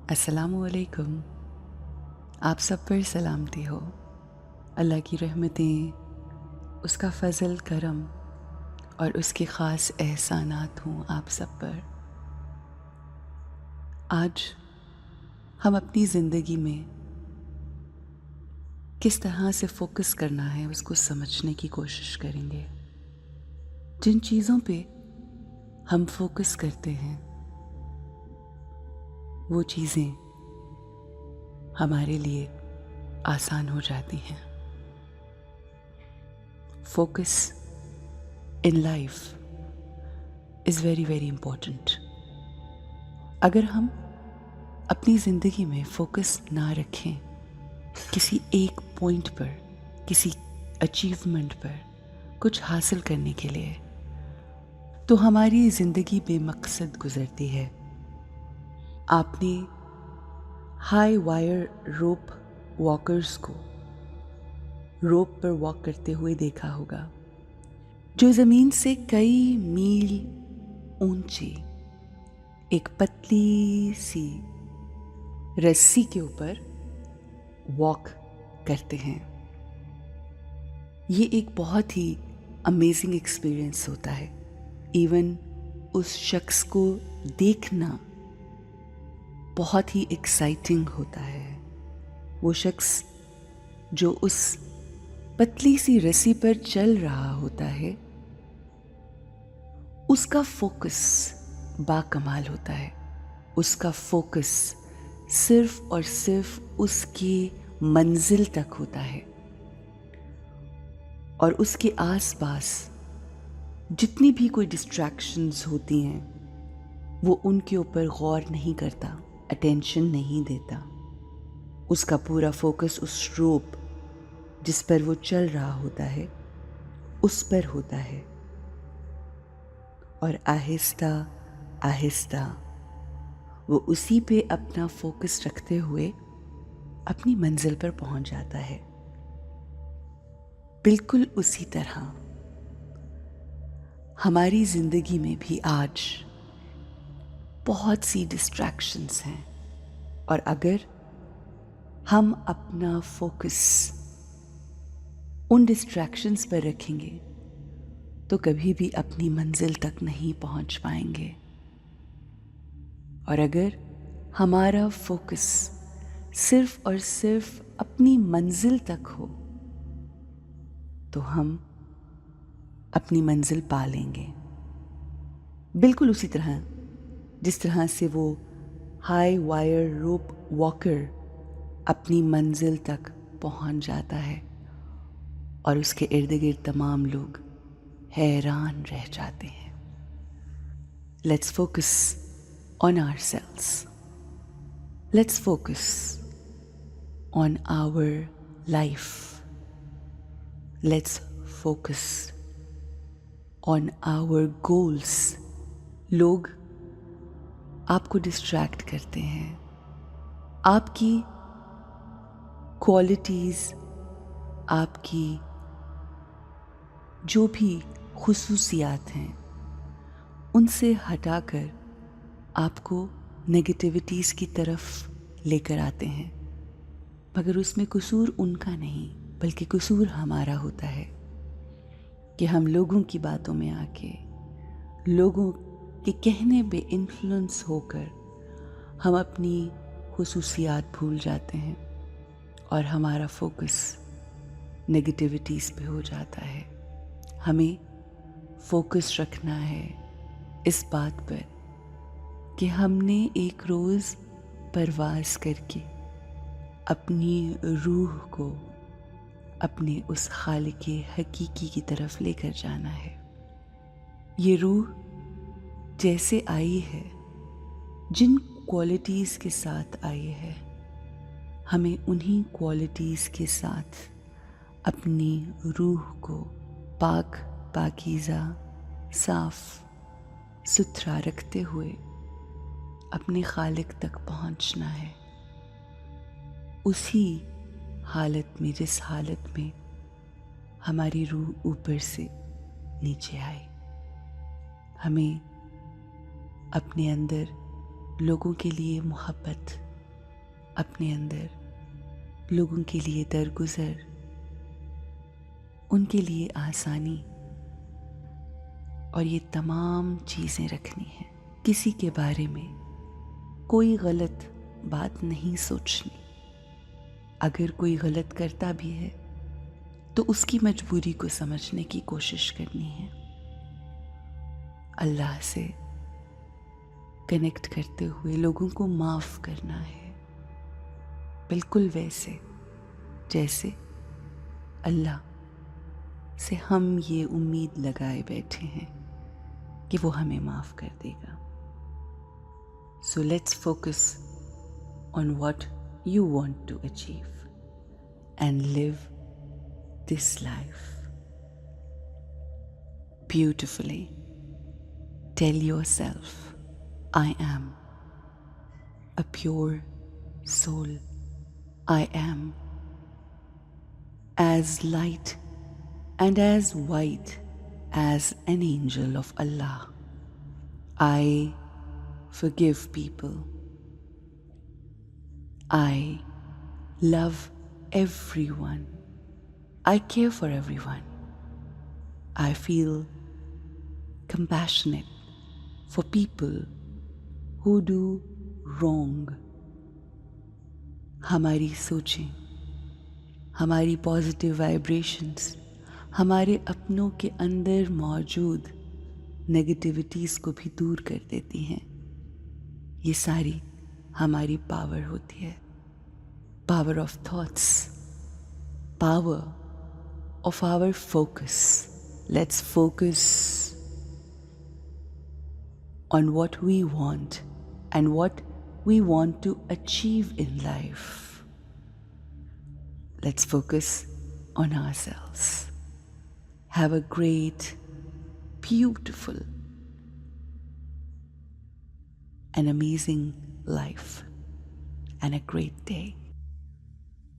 अस्सलामुअलैकुम। आप सब पर सलामती हो। अल्लाह की रहमतें, उसका फ़ज़ल करम और उसके ख़ास एहसानात हों आप सब पर। आज हम अपनी ज़िंदगी में किस तरह से फ़ोकस करना है उसको समझने की कोशिश करेंगे। जिन चीज़ों पे हम फ़ोकस करते हैं वो चीज़ें हमारे लिए आसान हो जाती हैं। Focus in life is very very important. अगर हम अपनी ज़िंदगी में फ़ोकस ना रखें किसी एक पॉइंट पर, किसी अचीवमेंट पर, कुछ हासिल करने के लिए, तो हमारी ज़िंदगी बेमकसद गुज़रती है। आपने हाई वायर रोप वॉकर्स को रोप पर वॉक करते हुए देखा होगा, जो ज़मीन से कई मील ऊंची एक पतली सी रस्सी के ऊपर वॉक करते हैं। ये एक बहुत ही अमेजिंग एक्सपीरियंस होता है। इवन उस शख्स को देखना बहुत ही एक्साइटिंग होता है। वो शख्स जो उस पतली सी रस्सी पर चल रहा होता है, उसका फोकस बाकमाल होता है। उसका फोकस सिर्फ और सिर्फ उसकी मंजिल तक होता है और उसके आसपास जितनी भी कोई डिस्ट्रैक्शंस होती हैं वो उनके ऊपर गौर नहीं करता, अटेंशन नहीं देता। उसका पूरा फोकस उस रोप जिस पर वो चल रहा होता है उस पर होता है और आहिस्ता आहिस्ता वो उसी पे अपना फोकस रखते हुए अपनी मंजिल पर पहुंच जाता है। बिल्कुल उसी तरह हमारी ज़िंदगी में भी आज बहुत सी डिस्ट्रैक्शंस हैं और अगर हम अपना फोकस उन डिस्ट्रैक्शंस पर रखेंगे तो कभी भी अपनी मंजिल तक नहीं पहुंच पाएंगे। और अगर हमारा फोकस सिर्फ और सिर्फ अपनी मंजिल तक हो तो हम अपनी मंजिल पा लेंगे। बिल्कुल उसी तरह जिस तरह से वो हाई वायर रोप वॉकर अपनी मंजिल तक पहुंच जाता है और उसके इर्द गिर्द तमाम लोग हैरान रह जाते हैं। Let's focus on ourselves. Let's focus on our life. Let's focus on our goals. लोग आपको डिस्ट्रैक्ट करते हैं। आपकी क्वालिटीज़, आपकी जो भी खुसूसियात हैं उनसे हटाकर आपको नेगेटिविटीज़ की तरफ लेकर आते हैं। मगर उसमें कसूर उनका नहीं बल्कि कसूर हमारा होता है कि हम लोगों की बातों में आके, लोगों के कहने पे इन्फ्लुएंस होकर हम अपनी खुसूसियात भूल जाते हैं और हमारा फोकस नेगेटिविटीज़ पे हो जाता है। हमें फोकस रखना है इस बात पर कि हमने एक रोज़ परवाज़ करके अपनी रूह को अपने उस खालिक हकीकी की तरफ लेकर जाना है। ये रूह जैसे आई है, जिन क्वालिटीज़ के साथ आई है, हमें उन्हीं क्वालिटीज़ के साथ अपनी रूह को पाक पाकीज़ा साफ सुथरा रखते हुए अपने खालिक तक पहुंचना है। उसी हालत में जिस हालत में हमारी रूह ऊपर से नीचे आई। हमें अपने अंदर लोगों के लिए मोहब्बत अपने अंदर लोगों के लिए दरगुजर, उनके लिए आसानी और ये तमाम चीज़ें रखनी है। किसी के बारे में कोई गलत बात नहीं सोचनी। अगर कोई गलत करता भी है तो उसकी मजबूरी को समझने की कोशिश करनी है। अल्लाह से कनेक्ट करते हुए लोगों को माफ़ करना है, बिल्कुल वैसे जैसे अल्लाह से हम ये उम्मीद लगाए बैठे हैं कि वो हमें माफ़ कर देगा। So let's focus on what you want to achieve and live this life beautifully. Tell yourself, I am a pure soul. I am as light and as white as an angel of Allah. I forgive people. I love everyone. I care for everyone. I feel compassionate for people who do wrong. हमारी सोचें, हमारी positive vibrations हमारे अपनों के अंदर मौजूद negativities को भी दूर कर देती हैं। ये सारी हमारी पावर होती है। Power of thoughts, power of our focus. Let's focus on what we want and what we want to achieve in life. Let's focus on ourselves. Have a great, beautiful, and amazing life and a great day.